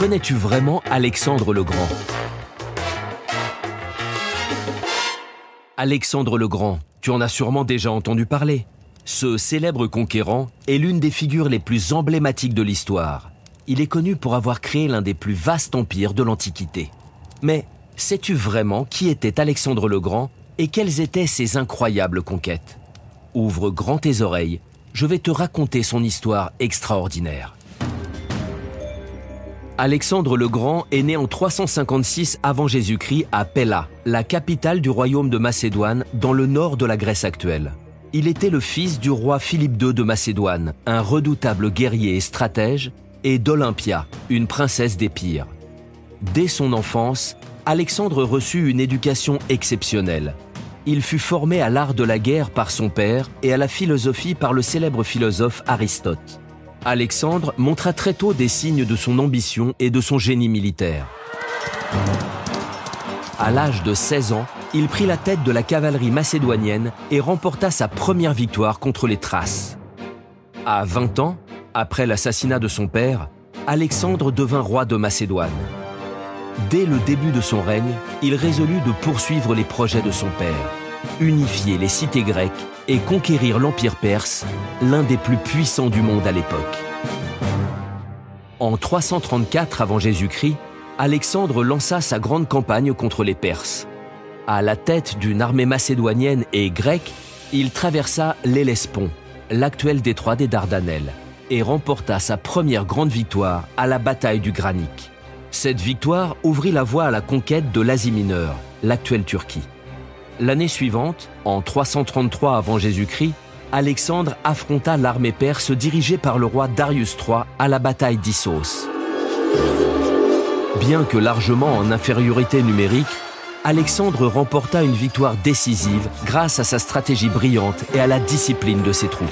Connais-tu vraiment Alexandre le Grand? Alexandre le Grand, tu en as sûrement déjà entendu parler. Ce célèbre conquérant est l'une des figures les plus emblématiques de l'histoire. Il est connu pour avoir créé l'un des plus vastes empires de l'Antiquité. Mais sais-tu vraiment qui était Alexandre le Grand et quelles étaient ses incroyables conquêtes? Ouvre grand tes oreilles, je vais te raconter son histoire extraordinaire. Alexandre le Grand est né en 356 avant Jésus-Christ à Pella, la capitale du royaume de Macédoine dans le nord de la Grèce actuelle. Il était le fils du roi Philippe II de Macédoine, un redoutable guerrier et stratège, et d'Olympia, une princesse d'Épire. Dès son enfance, Alexandre reçut une éducation exceptionnelle. Il fut formé à l'art de la guerre par son père et à la philosophie par le célèbre philosophe Aristote. Alexandre montra très tôt des signes de son ambition et de son génie militaire. À l'âge de 16 ans, il prit la tête de la cavalerie macédonienne et remporta sa première victoire contre les Thraces. À 20 ans, après l'assassinat de son père, Alexandre devint roi de Macédoine. Dès le début de son règne, il résolut de poursuivre les projets de son père, unifier les cités grecques et conquérir l'Empire perse, l'un des plus puissants du monde à l'époque. En 334 avant Jésus-Christ, Alexandre lança sa grande campagne contre les Perses. À la tête d'une armée macédonienne et grecque, il traversa l'Hellespont, l'actuel détroit des Dardanelles, et remporta sa première grande victoire à la bataille du Granique. Cette victoire ouvrit la voie à la conquête de l'Asie mineure, l'actuelle Turquie. L'année suivante, en 333 avant Jésus-Christ, Alexandre affronta l'armée perse dirigée par le roi Darius III à la bataille d'Issos. Bien que largement en infériorité numérique, Alexandre remporta une victoire décisive grâce à sa stratégie brillante et à la discipline de ses troupes.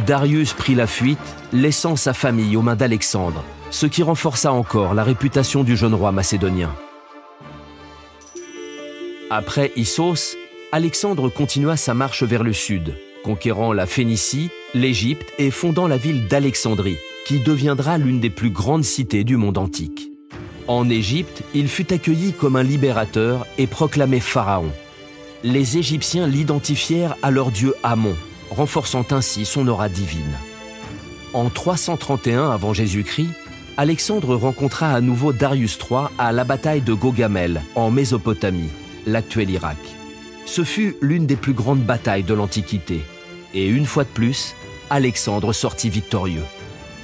Darius prit la fuite, laissant sa famille aux mains d'Alexandre, ce qui renforça encore la réputation du jeune roi macédonien. Après Issos, Alexandre continua sa marche vers le sud, conquérant la Phénicie, l'Égypte et fondant la ville d'Alexandrie, qui deviendra l'une des plus grandes cités du monde antique. En Égypte, il fut accueilli comme un libérateur et proclamé pharaon. Les Égyptiens l'identifièrent à leur dieu Amon, renforçant ainsi son aura divine. En 331 avant Jésus-Christ, Alexandre rencontra à nouveau Darius III à la bataille de Gaugamel, en Mésopotamie, l'actuel Irak. Ce fut l'une des plus grandes batailles de l'Antiquité. Et une fois de plus, Alexandre sortit victorieux.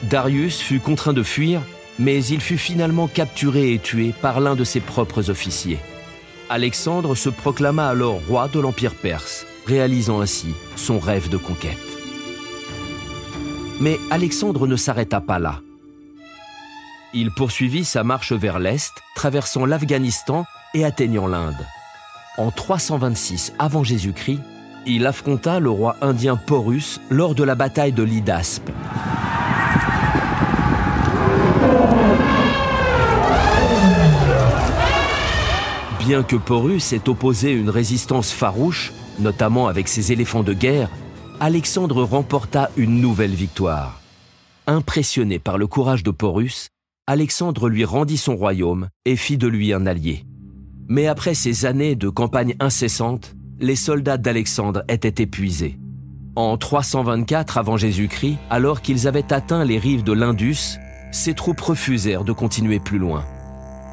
Darius fut contraint de fuir, mais il fut finalement capturé et tué par l'un de ses propres officiers. Alexandre se proclama alors roi de l'Empire perse, réalisant ainsi son rêve de conquête. Mais Alexandre ne s'arrêta pas là. Il poursuivit sa marche vers l'Est, traversant l'Afghanistan et atteignant l'Inde. En 326 avant Jésus-Christ, il affronta le roi indien Porus lors de la bataille de l'Hydaspe. Bien que Porus ait opposé une résistance farouche, notamment avec ses éléphants de guerre, Alexandre remporta une nouvelle victoire. Impressionné par le courage de Porus, Alexandre lui rendit son royaume et fit de lui un allié. Mais après ces années de campagne incessante, les soldats d'Alexandre étaient épuisés. En 324 avant Jésus-Christ, alors qu'ils avaient atteint les rives de l'Indus, ses troupes refusèrent de continuer plus loin.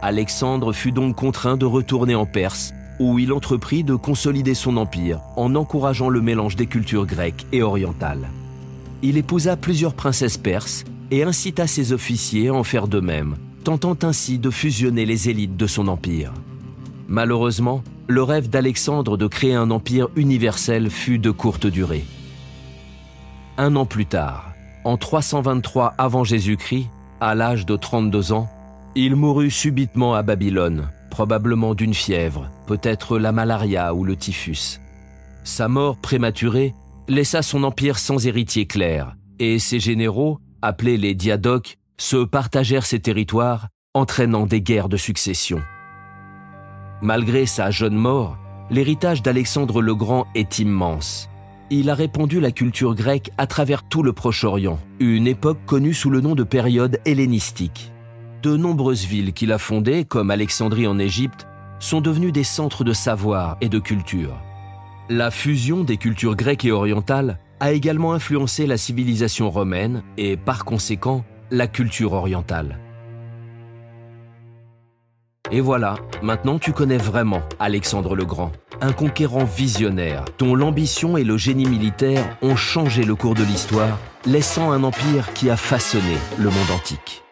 Alexandre fut donc contraint de retourner en Perse, où il entreprit de consolider son empire en encourageant le mélange des cultures grecques et orientales. Il épousa plusieurs princesses perses et incita ses officiers à en faire de même, tentant ainsi de fusionner les élites de son empire. Malheureusement, le rêve d'Alexandre de créer un empire universel fut de courte durée. Un an plus tard, en 323 avant Jésus-Christ, à l'âge de 32 ans, il mourut subitement à Babylone, probablement d'une fièvre, peut-être la malaria ou le typhus. Sa mort prématurée laissa son empire sans héritier clair, et ses généraux, appelés les diadoques, se partagèrent ses territoires, entraînant des guerres de succession. Malgré sa jeune mort, l'héritage d'Alexandre le Grand est immense. Il a répandu la culture grecque à travers tout le Proche-Orient, une époque connue sous le nom de période hellénistique. De nombreuses villes qu'il a fondées, comme Alexandrie en Égypte, sont devenues des centres de savoir et de culture. La fusion des cultures grecques et orientales a également influencé la civilisation romaine et, par conséquent, la culture orientale. Et voilà, maintenant tu connais vraiment Alexandre le Grand, un conquérant visionnaire dont l'ambition et le génie militaire ont changé le cours de l'histoire, laissant un empire qui a façonné le monde antique.